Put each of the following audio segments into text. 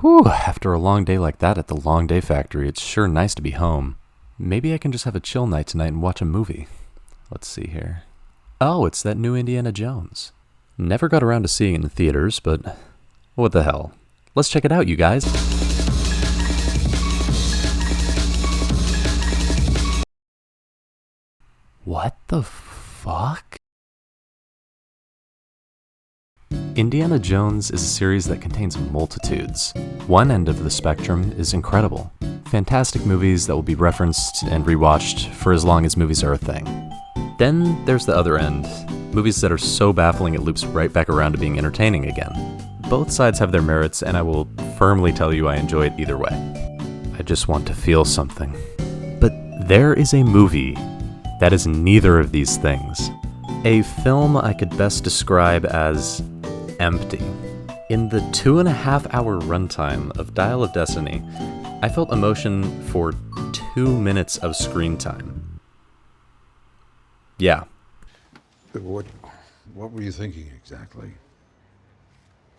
Whew, after a long day like that at the Long Day Factory, it's sure nice to be home. Maybe I can just have a chill night tonight and watch a movie. Let's see here. Oh, it's that new Indiana Jones. Never got around to seeing it in theaters, but what the hell. Let's check it out, you guys. What the fuck? Indiana Jones is a series that contains multitudes. One end of the spectrum is incredible. Fantastic movies that will be referenced and rewatched for as long as movies are a thing. Then there's the other end, movies that are so baffling it loops right back around to being entertaining again. Both sides have their merits, and I will firmly tell you I enjoy it either way. I just want to feel something. But there is a movie that is neither of these things. A film I could best describe as empty. In the 2.5-hour runtime of Dial of Destiny, I felt emotion for 2 minutes of screen time. Yeah. What were you thinking exactly?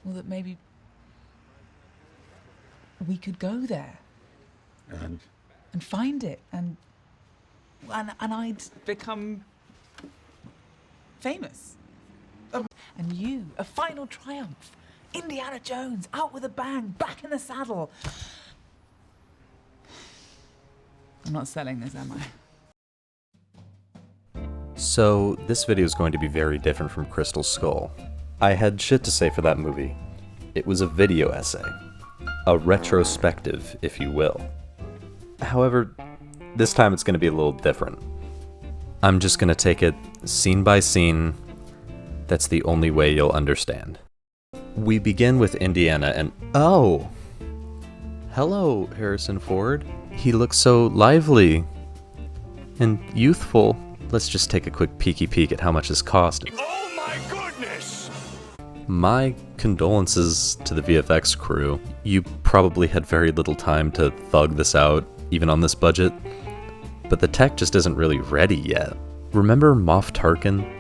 Well, that maybe we could go there And find it, and I'd become famous. And you, a final triumph. Indiana Jones, out with a bang, back in the saddle. I'm not selling this, am I? So, this video is going to be very different from Crystal Skull. I had shit to say for that movie. It was a video essay. A retrospective, if you will. However, this time it's going to be a little different. I'm just going to take it scene by scene. That's the only way you'll understand. We begin with Indiana and... Oh! Hello, Harrison Ford. He looks so lively and youthful. Let's just take a quick peeky peek at how much this cost. Oh my goodness! My condolences to the VFX crew. You probably had very little time to thug this out, even on this budget. But the tech just isn't really ready yet. Remember Moff Tarkin?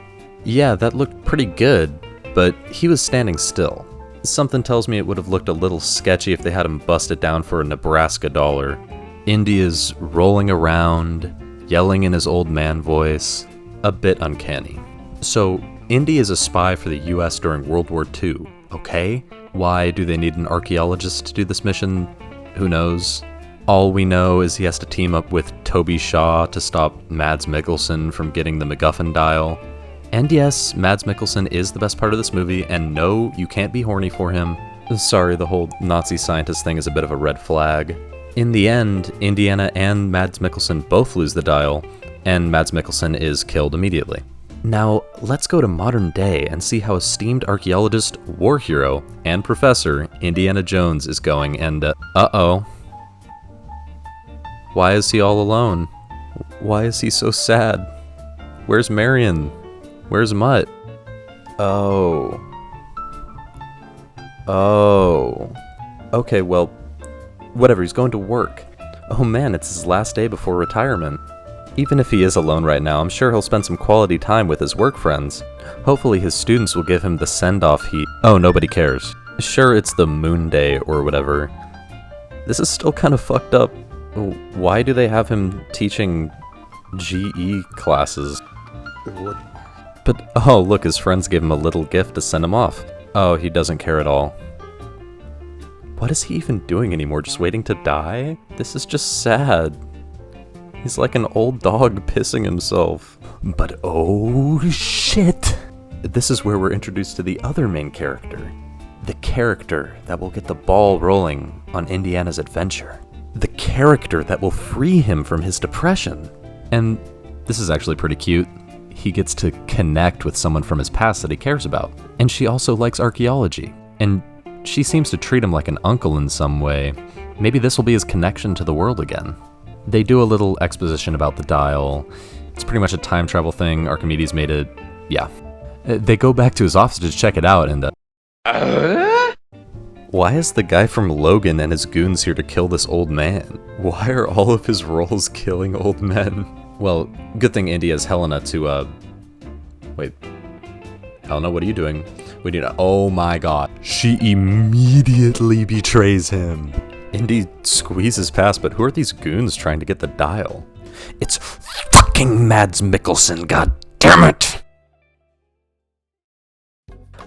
Yeah, that looked pretty good, but he was standing still. Something tells me it would have looked a little sketchy if they had him bust it down for a Nebraska dollar. Indy's rolling around, yelling in his old man voice. A bit uncanny. So, Indy is a spy for the US during World War II, okay? Why do they need an archaeologist to do this mission? Who knows? All we know is he has to team up with Toby Shaw to stop Mads Mikkelsen from getting the MacGuffin dial. And yes, Mads Mikkelsen is the best part of this movie, and no, you can't be horny for him. Sorry, the whole Nazi scientist thing is a bit of a red flag. In the end, Indiana and Mads Mikkelsen both lose the dial, and Mads Mikkelsen is killed immediately. Now, let's go to modern day and see how esteemed archaeologist, war hero, and professor Indiana Jones is going, and uh-oh. Why is he all alone? Why is he so sad? Where's Marion? Where's Mutt? Oh. Okay, well, whatever, he's going to work. Oh man, it's his last day before retirement. Even if he is alone right now, I'm sure he'll spend some quality time with his work friends. Hopefully his students will give him the send-off he... Oh, nobody cares. Sure, it's the moon day or whatever. This is still kind of fucked up. Why do they have him teaching GE classes? what? But, oh look, his friends gave him a little gift to send him off. Oh, he doesn't care at all. What is he even doing anymore? Just waiting to die? This is just sad. He's like an old dog pissing himself. But oh shit! This is where we're introduced to the other main character. The character that will get the ball rolling on Indiana's adventure. The character that will free him from his depression. And this is actually pretty cute. He gets to connect with someone from his past that he cares about. And she also likes archaeology. And she seems to treat him like an uncle in some way. Maybe this will be his connection to the world again. They do a little exposition about the dial. It's pretty much a time travel thing. Archimedes made it. Yeah. They go back to his office to check it out and Why is the guy from Logan and his goons here to kill this old man? Why are all of his roles killing old men? Well, good thing Indy has Helena to, wait. Helena, what are you doing? We need a... Oh my god. She immediately betrays him. Indy squeezes past, but who are these goons trying to get the dial? It's fucking Mads Mikkelsen, god damn it!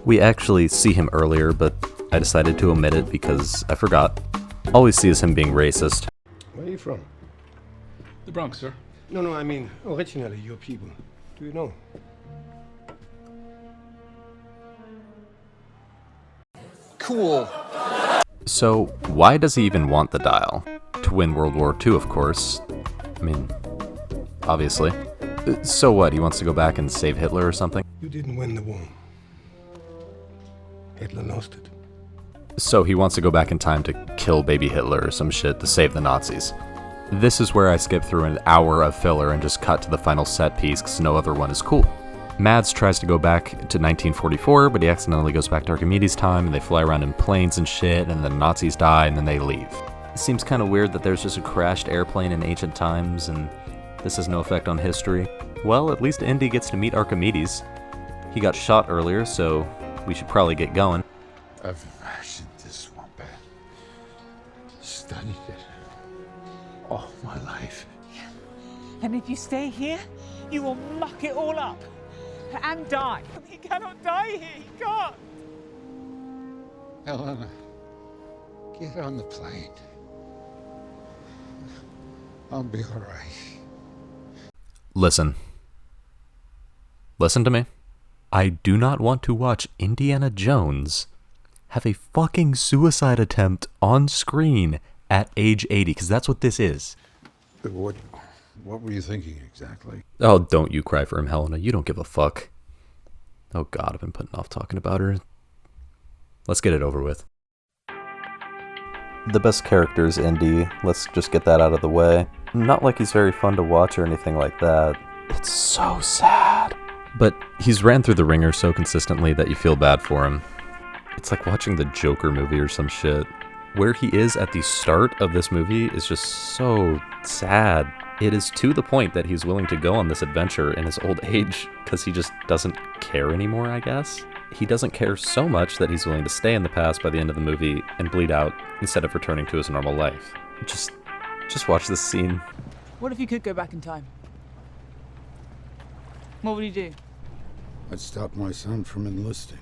We actually see him earlier, but I decided to omit it because I forgot. All we see is him being racist. Where are you from? The Bronx, sir. No, I mean, originally, your people. Do you know? Cool. So, why does he even want the dial? To win World War II, of course. I mean, obviously. So what, he wants to go back and save Hitler or something? You didn't win the war. Hitler lost it. So he wants to go back in time to kill baby Hitler or some shit to save the Nazis. This is where I skip through an hour of filler and just cut to the final set piece because no other one is cool. Mads tries to go back to 1944, but he accidentally goes back to Archimedes' time, and they fly around in planes and shit, and the Nazis die, and then they leave. It seems kind of weird that there's just a crashed airplane in ancient times, and this has no effect on history. Well, at least Indy gets to meet Archimedes. He got shot earlier, so we should probably get going. I've imagined this wombat. Studied it all my life. And if you stay here, you will muck it all up. And die. He cannot die here. He can't. Helena, get on the plane. I'll be all right. Listen. Listen to me. I do not want to watch Indiana Jones have a fucking suicide attempt on screen at age 80, because that's what this is. What were you thinking exactly? Oh, don't you cry for him, Helena. You don't give a fuck. Oh god, I've been putting off talking about her. Let's get it over with. The best character is Indy. Let's just get that out of the way. Not like he's very fun to watch or anything like that. It's so sad. But he's ran through the ringer so consistently that you feel bad for him. It's like watching the Joker movie or some shit. Where he is at the start of this movie is just so sad. It is to the point that he's willing to go on this adventure in his old age because he just doesn't care anymore, I guess. He doesn't care so much that he's willing to stay in the past by the end of the movie and bleed out instead of returning to his normal life. Just watch this scene. What if you could go back in time? What would you do? I'd stop my son from enlisting.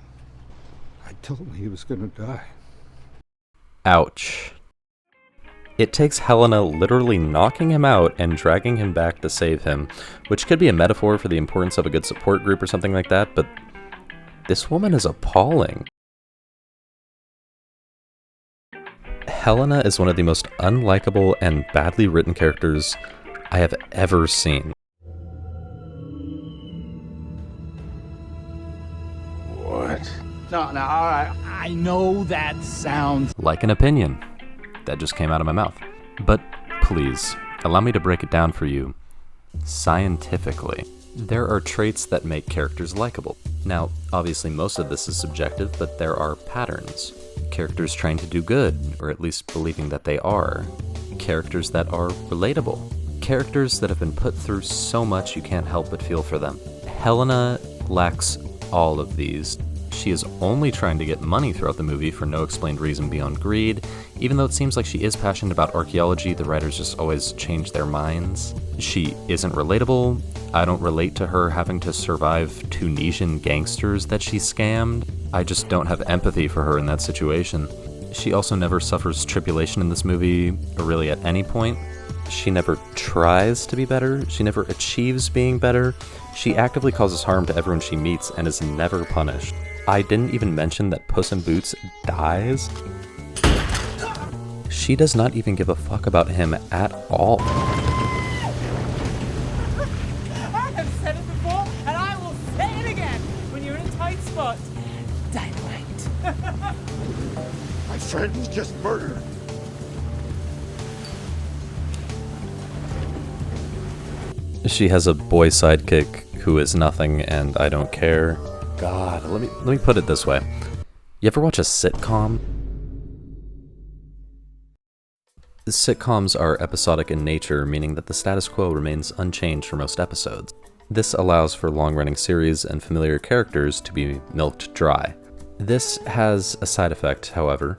I told him he was going to die. Ouch. It takes Helena literally knocking him out and dragging him back to save him, which could be a metaphor for the importance of a good support group or something like that, but this woman is appalling. Helena is one of the most unlikable and badly written characters I have ever seen. What? No, all right. I know that sounds... Like an opinion. That just came out of my mouth. But please, allow me to break it down for you scientifically. There are traits that make characters likable. Now, obviously most of this is subjective, but there are patterns. Characters trying to do good, or at least believing that they are. Characters that are relatable. Characters that have been put through so much you can't help but feel for them. Helena lacks all of these. She is only trying to get money throughout the movie for no explained reason beyond greed. Even though it seems like she is passionate about archaeology, the writers just always change their minds. She isn't relatable. I don't relate to her having to survive Tunisian gangsters that she scammed. I just don't have empathy for her in that situation. She also never suffers tribulation in this movie, or really at any point. She never tries to be better. She never achieves being better. She actively causes harm to everyone she meets and is never punished. I didn't even mention that Puss in Boots dies. She does not even give a fuck about him at all. I have said it before, and I will say it again. When you're in a tight spot, dynamite. My friend was just murdered. She has a boy sidekick who is nothing, and I don't care. God, let me put it this way. You ever watch a sitcom? Sitcoms are episodic in nature, meaning that the status quo remains unchanged for most episodes. This allows for long-running series and familiar characters to be milked dry. This has a side effect, however.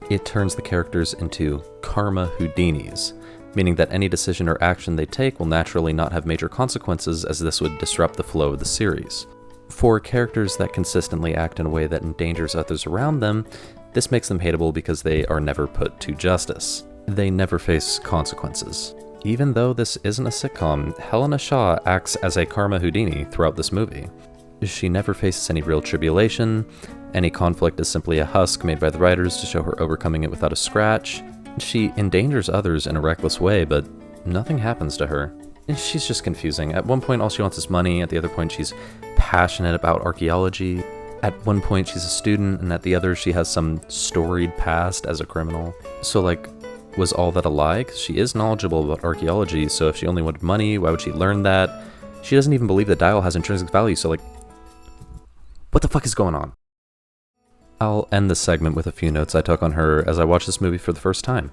It turns the characters into karma Houdinis, meaning that any decision or action they take will naturally not have major consequences, as this would disrupt the flow of the series. For characters that consistently act in a way that endangers others around them, this makes them hateable because they are never put to justice. They never face consequences. Even though this isn't a sitcom, Helena Shaw acts as a karma Houdini throughout this movie. She never faces any real tribulation. Any conflict is simply a husk made by the writers to show her overcoming it without a scratch. She endangers others in a reckless way, but nothing happens to her. She's just confusing. At one point, all she wants is money. At the other point, she's passionate about archaeology. At one point, she's a student, and at the other, she has some storied past as a criminal. So, like, was all that a lie? 'Cause she is knowledgeable about archaeology, so if she only wanted money, why would she learn that? She doesn't even believe that Dial has intrinsic value, so, like, what the fuck is going on? I'll end this segment with a few notes I took on her as I watched this movie for the first time.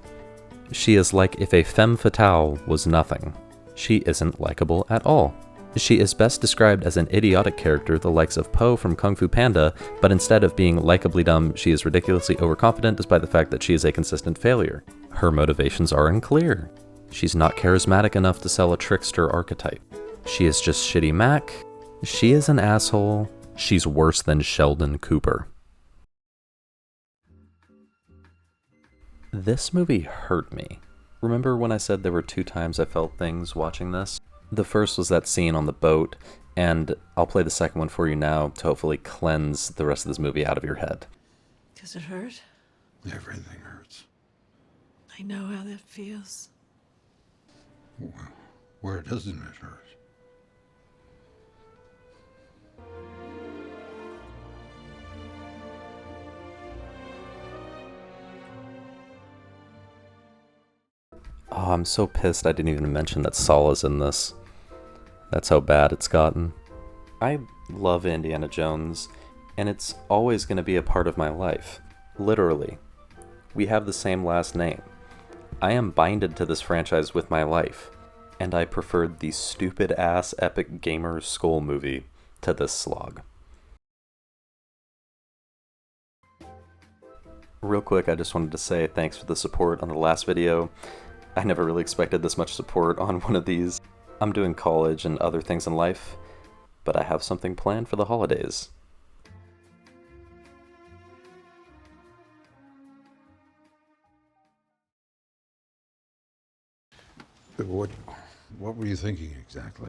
She is like if a femme fatale was nothing. She isn't likable at all. She is best described as an idiotic character the likes of Po from Kung Fu Panda, but instead of being likably dumb, she is ridiculously overconfident despite the fact that she is a consistent failure. Her motivations are unclear. She's not charismatic enough to sell a trickster archetype. She is just shitty Mac. She is an asshole. She's worse than Sheldon Cooper. This movie hurt me. Remember when I said there were 2 times I felt things watching this? The first was that scene on the boat, and I'll play the second one for you now to hopefully cleanse the rest of this movie out of your head. Does it hurt? Everything hurts. I know how that feels. Well, where doesn't it hurt? Oh, I'm so pissed I didn't even mention that Sala's in this. That's how bad it's gotten. I love Indiana Jones, and it's always going to be a part of my life. Literally. We have the same last name. I am binded to this franchise with my life, and I preferred the stupid-ass Epic Gamer Skull movie to this slog. Real quick, I just wanted to say thanks for the support on the last video. I never really expected this much support on one of these. I'm doing college and other things in life, but I have something planned for the holidays. What were you thinking exactly?